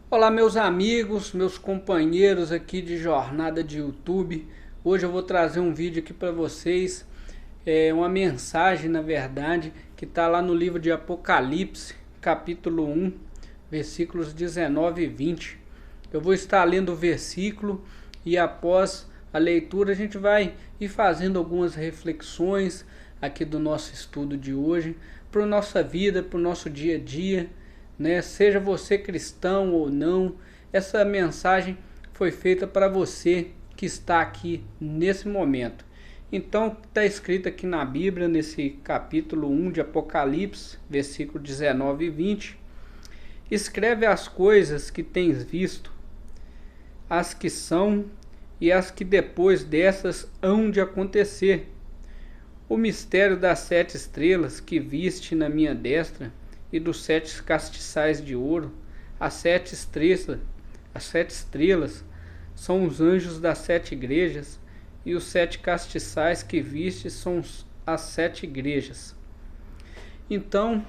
Olá meus amigos, meus companheiros aqui de jornada de YouTube. Hoje eu vou trazer um vídeo aqui para vocês, uma mensagem na verdade, que está lá no livro de Apocalipse, capítulo 1, versículos 19 e 20. Eu vou estar lendo o versículo e após a leitura a gente vai ir fazendo algumas reflexões aqui do nosso estudo de hoje, para a nossa vida, para o nosso dia a dia, né? Seja você cristão ou não, essa mensagem foi feita para você que está aqui nesse momento. Então, está escrito aqui na Bíblia, nesse capítulo 1 de Apocalipse, versículo 19 e 20: escreve as coisas que tens visto, as que são e as que depois dessas hão de acontecer. O mistério das 7 estrelas que viste na minha destra e dos 7 castiçais de ouro. As sete estrelas são os anjos das 7 igrejas, e os 7 castiçais que viste são as 7 igrejas. Então,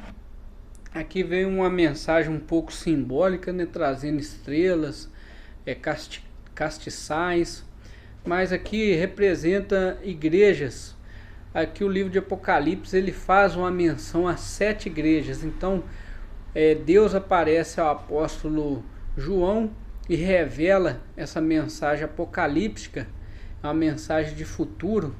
aqui vem uma mensagem um pouco simbólica, né, trazendo estrelas, castiçais, mas aqui representa igrejas. Aqui o livro de Apocalipse ele faz uma menção a 7 igrejas. Então Deus aparece ao apóstolo João e revela essa mensagem apocalíptica, uma mensagem de futuro,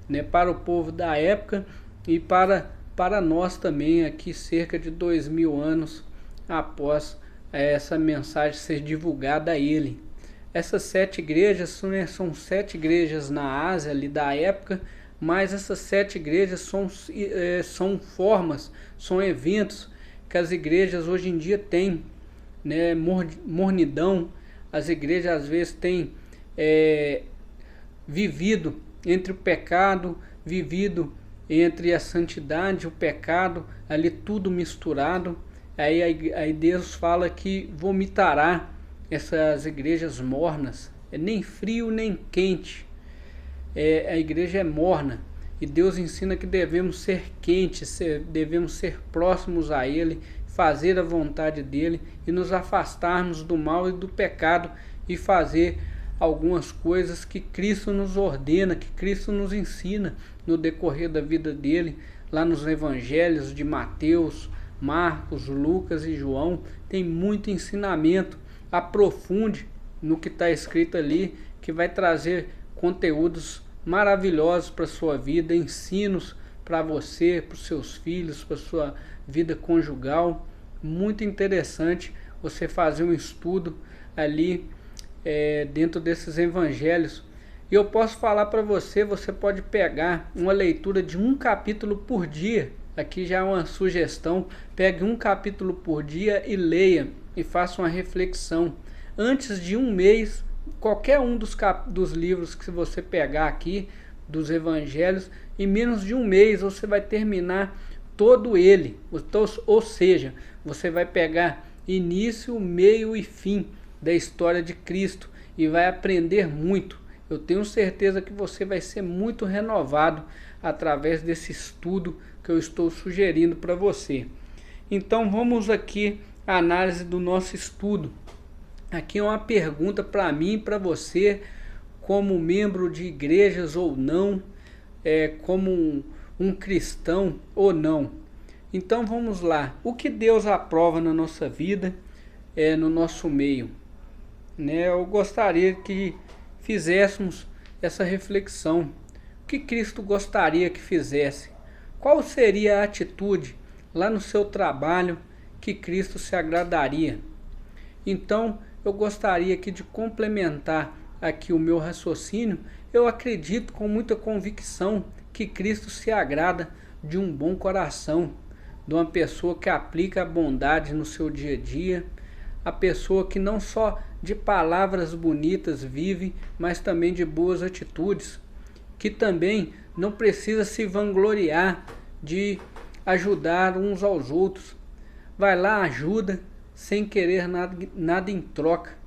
né, para o povo da época e para nós também, aqui cerca de 2000 anos após essa mensagem ser divulgada a ele. Essas 7 igrejas, né, são 7 igrejas na Ásia ali da época, mas essas 7 igrejas são formas, são eventos que as igrejas hoje em dia têm, né? Mornidão. As igrejas às vezes têm vivido entre o pecado, vivido entre a santidade, o pecado, ali tudo misturado. Aí Deus fala que vomitará essas igrejas mornas, nem frio nem quente. A igreja é morna, e Deus ensina que devemos ser quentes, devemos ser próximos a Ele, fazer a vontade dEle e nos afastarmos do mal e do pecado e fazer algumas coisas que Cristo nos ordena, que Cristo nos ensina no decorrer da vida dEle. Lá nos evangelhos de Mateus, Marcos, Lucas e João tem muito ensinamento. Aprofunde no que está escrito ali, que vai trazer conteúdos maravilhosos para a sua vida, ensinos para você, para os seus filhos, para a sua vida conjugal. Muito interessante você fazer um estudo ali dentro desses evangelhos. E eu posso falar para você, você pode pegar uma leitura de um capítulo por dia. Aqui já é uma sugestão: pegue um capítulo por dia e leia, e faça uma reflexão. Antes de um mês, qualquer um dos livros que você pegar aqui, dos evangelhos, em menos de um mês você vai terminar todo ele. Ou seja, você vai pegar início, meio e fim da história de Cristo e vai aprender muito. Eu tenho certeza que você vai ser muito renovado através desse estudo que eu estou sugerindo para você. Então vamos aqui à análise do nosso estudo. Aqui é uma pergunta para mim e para você, como membro de igrejas ou não, como um cristão ou não. Então vamos lá. O que Deus aprova na nossa vida, no nosso meio, né? Eu gostaria que fizéssemos essa reflexão. O que Cristo gostaria que fizesse? Qual seria a atitude lá no seu trabalho que Cristo se agradaria? Então, eu gostaria aqui de complementar aqui o meu raciocínio. Eu acredito com muita convicção que Cristo se agrada de um bom coração, de uma pessoa que aplica a bondade no seu dia a dia, a pessoa que não só de palavras bonitas vive, mas também de boas atitudes, que também não precisa se vangloriar de ajudar uns aos outros. Vai lá, ajuda, sem querer nada em troca.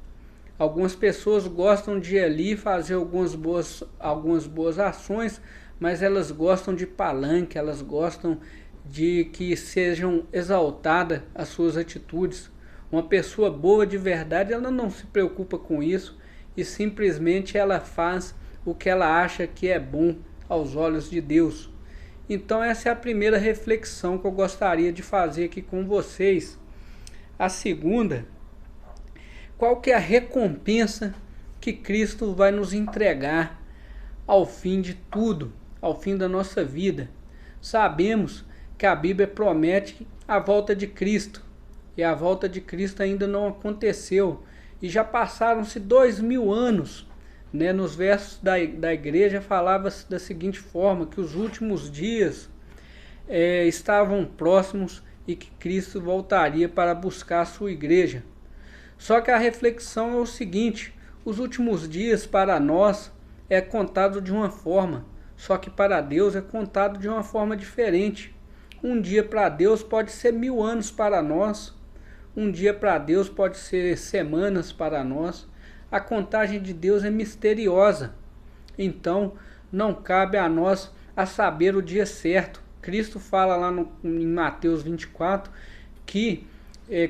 Algumas pessoas gostam de ir ali fazer algumas boas ações, mas elas gostam de palanque, elas gostam de que sejam exaltadas as suas atitudes. Uma pessoa boa de verdade, ela não se preocupa com isso e simplesmente ela faz o que ela acha que é bom aos olhos de Deus. Então essa é a primeira reflexão que eu gostaria de fazer aqui com vocês. A segunda, qual que é a recompensa que Cristo vai nos entregar ao fim de tudo, ao fim da nossa vida? Sabemos que a Bíblia promete a volta de Cristo, e a volta de Cristo ainda não aconteceu, e já passaram-se 2000 anos, né? Nos versos da igreja falava-se da seguinte forma, que os últimos dias estavam próximos e que Cristo voltaria para buscar a sua igreja. Só que a reflexão é o seguinte: os últimos dias para nós é contado de uma forma, só que para Deus é contado de uma forma diferente. Um dia para Deus pode ser 1000 anos para nós, um dia para Deus pode ser semanas para nós. A contagem de Deus é misteriosa, então não cabe a nós a saber o dia certo. Cristo fala lá em Mateus 24 que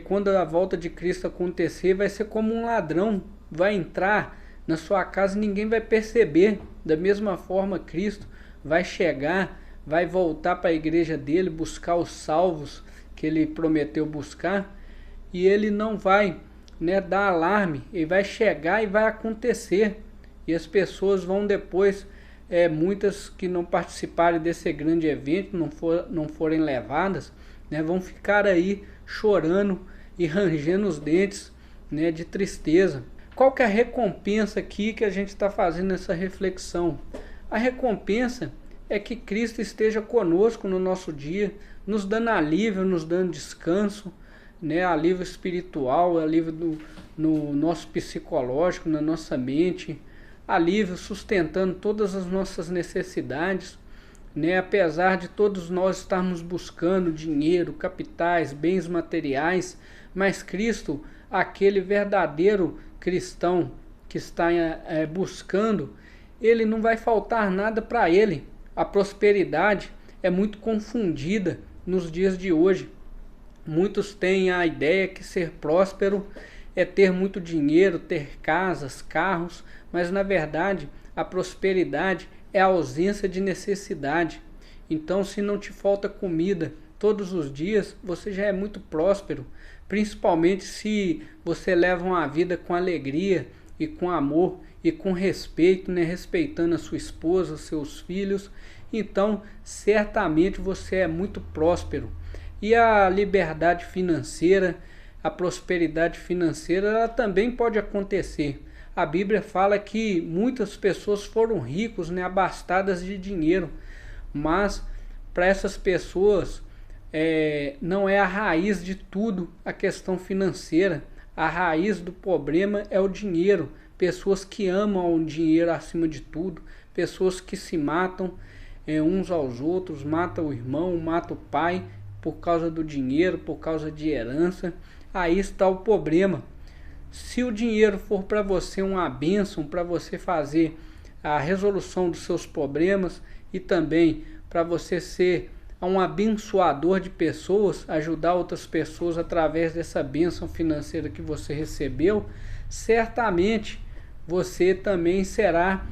quando a volta de Cristo acontecer, vai ser como um ladrão, vai entrar na sua casa e ninguém vai perceber. Da mesma forma, Cristo vai chegar, vai voltar para a igreja dele, buscar os salvos que ele prometeu buscar, e ele não vai, né, dar alarme. Ele vai chegar e vai acontecer, e as pessoas vão depois, muitas que não participarem desse grande evento, não forem levadas, né, vão ficar aí chorando e rangendo os dentes, né, de tristeza. Qual que é a recompensa aqui que a gente está fazendo nessa reflexão? A recompensa é que Cristo esteja conosco no nosso dia, nos dando alívio, nos dando descanso, né, alívio espiritual, alívio no nosso psicológico, na nossa mente, alívio sustentando todas as nossas necessidades, né? Apesar de todos nós estarmos buscando dinheiro, capitais, bens materiais, mas Cristo, aquele verdadeiro cristão que está buscando, ele não vai faltar nada para ele. A prosperidade é muito confundida nos dias de hoje. Muitos têm a ideia que ser próspero é ter muito dinheiro, ter casas, carros, mas na verdade a prosperidade é a ausência de necessidade. Então, se não te falta comida todos os dias, você já é muito próspero, principalmente se você leva uma vida com alegria e com amor e com respeito, né? Respeitando a sua esposa, seus filhos. Então, certamente você é muito próspero. E a liberdade financeira, a prosperidade financeira, ela também pode acontecer. A Bíblia fala que muitas pessoas foram ricos, né, abastadas de dinheiro, mas para essas pessoas não é a raiz de tudo a questão financeira. A raiz do problema é o dinheiro. Pessoas que amam o dinheiro acima de tudo, pessoas que se matam uns aos outros, matam o irmão, matam o pai por causa do dinheiro, por causa de herança. Aí está o problema. Se o dinheiro for para você uma bênção, para você fazer a resolução dos seus problemas e também para você ser um abençoador de pessoas, ajudar outras pessoas através dessa bênção financeira que você recebeu, certamente você também será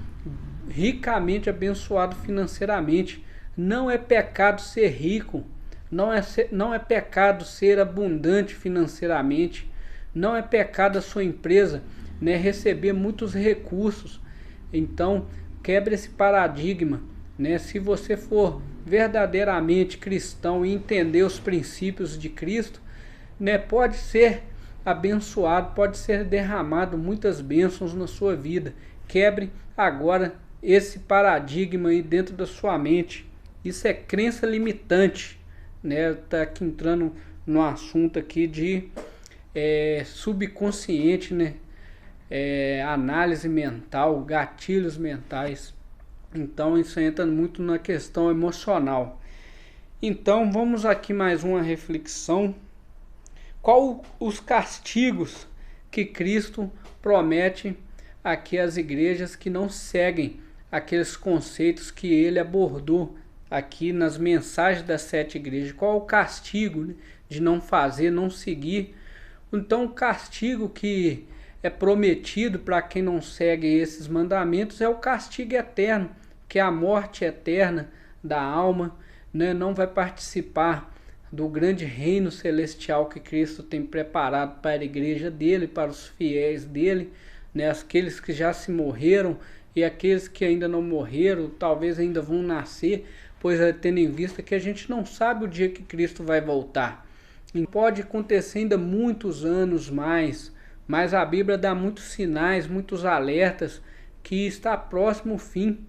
ricamente abençoado financeiramente. Não é pecado ser rico, não é pecado ser abundante financeiramente. Não é pecado a sua empresa, né, receber muitos recursos. Então, quebre esse paradigma, né? Se você for verdadeiramente cristão e entender os princípios de Cristo, né, pode ser abençoado, pode ser derramado muitas bênçãos na sua vida. Quebre agora esse paradigma aí dentro da sua mente. Isso é crença limitante, né? Tá aqui entrando no assunto aqui de subconsciente, né? Análise mental, gatilhos mentais. Então isso entra muito na questão emocional. Então vamos aqui mais uma reflexão. Qual os castigos que Cristo promete aqui às igrejas que não seguem aqueles conceitos que ele abordou aqui nas mensagens das 7 igrejas? Qual o castigo, né, de não fazer, não seguir Então o castigo que é prometido para quem não segue esses mandamentos é o castigo eterno, que é a morte eterna da alma, né? Não vai participar do grande reino celestial que Cristo tem preparado para a igreja dele, para os fiéis dele, né? Aqueles que já se morreram e aqueles que ainda não morreram, talvez ainda vão nascer, pois tendo em vista que a gente não sabe o dia que Cristo vai voltar. E pode acontecer ainda muitos anos mais, mas a Bíblia dá muitos sinais, muitos alertas que está próximo o fim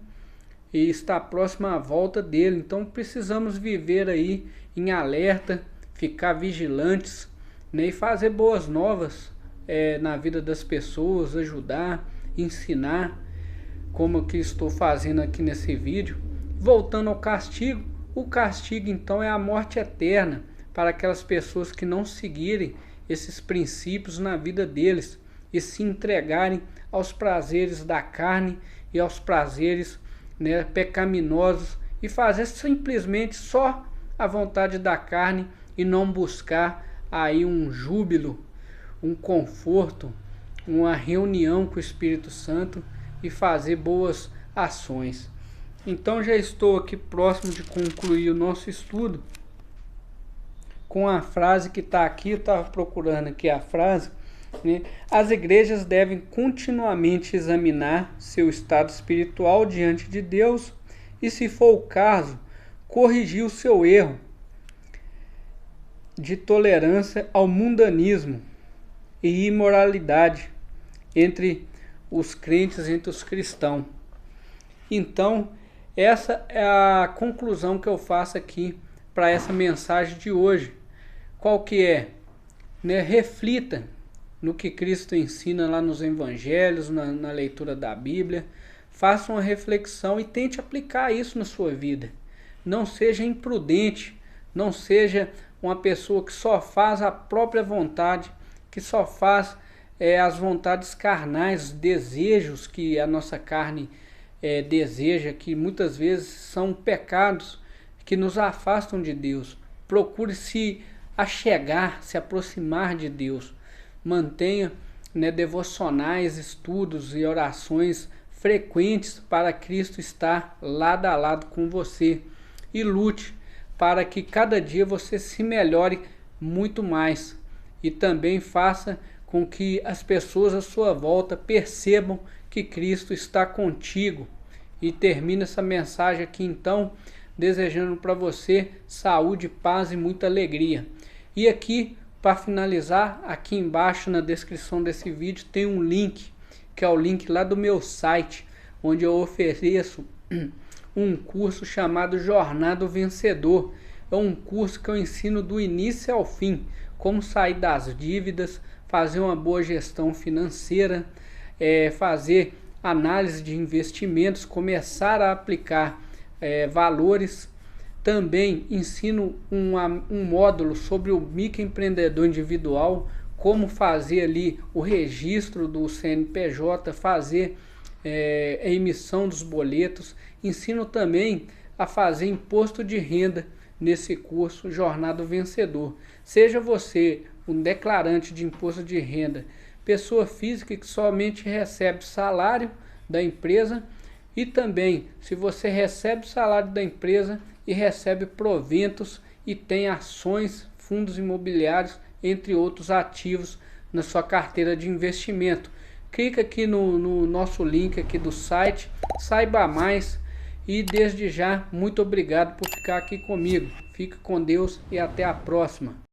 e está próxima a volta dele. Então precisamos viver aí em alerta, ficar vigilantes, né, e fazer boas novas na vida das pessoas, ajudar, ensinar, como que estou fazendo aqui nesse vídeo. Voltando ao castigo, o castigo então é a morte eterna para aquelas pessoas que não seguirem esses princípios na vida deles e se entregarem aos prazeres da carne e aos prazeres, né, pecaminosos, e fazer simplesmente só a vontade da carne e não buscar aí um júbilo, um conforto, uma reunião com o Espírito Santo e fazer boas ações. Então já estou aqui próximo de concluir o nosso estudo com a frase que está aqui. Eu estava procurando aqui a frase, né? As igrejas devem continuamente examinar seu estado espiritual diante de Deus e, se for o caso, corrigir o seu erro de tolerância ao mundanismo e imoralidade entre os crentes, entre os cristãos. Então, essa é a conclusão que eu faço aqui para essa mensagem de hoje. Qual que é? Né? Reflita no que Cristo ensina lá nos evangelhos, na leitura da Bíblia. Faça uma reflexão e tente aplicar isso na sua vida. Não seja imprudente, não seja uma pessoa que só faz a própria vontade, que só faz as vontades carnais, os desejos que a nossa carne deseja, que muitas vezes são pecados que nos afastam de Deus. Procure se achegar, se aproximar de Deus. Mantenha, né, devocionais, estudos e orações frequentes para Cristo estar lado a lado com você. E lute para que cada dia você se melhore muito mais. E também faça com que as pessoas à sua volta percebam que Cristo está contigo. E termino essa mensagem aqui então desejando para você saúde, paz e muita alegria. E aqui, para finalizar, aqui embaixo na descrição desse vídeo tem um link, que é o link lá do meu site, onde eu ofereço um curso chamado Jornada do Vencedor. É um curso que eu ensino do início ao fim, como sair das dívidas, fazer uma boa gestão financeira, fazer análise de investimentos, começar a aplicar valores. Também ensino um módulo sobre o microempreendedor individual, como fazer ali o registro do CNPJ, fazer a emissão dos boletos. Ensino também a fazer imposto de renda nesse curso Jornada do Vencedor. Seja você um declarante de imposto de renda, pessoa física que somente recebe salário da empresa, e também se você recebe salário da empresa e recebe proventos e tem ações, fundos imobiliários, entre outros ativos na sua carteira de investimento. Clica aqui no nosso link aqui do site, saiba mais, e desde já muito obrigado por ficar aqui comigo. Fique com Deus e até a próxima.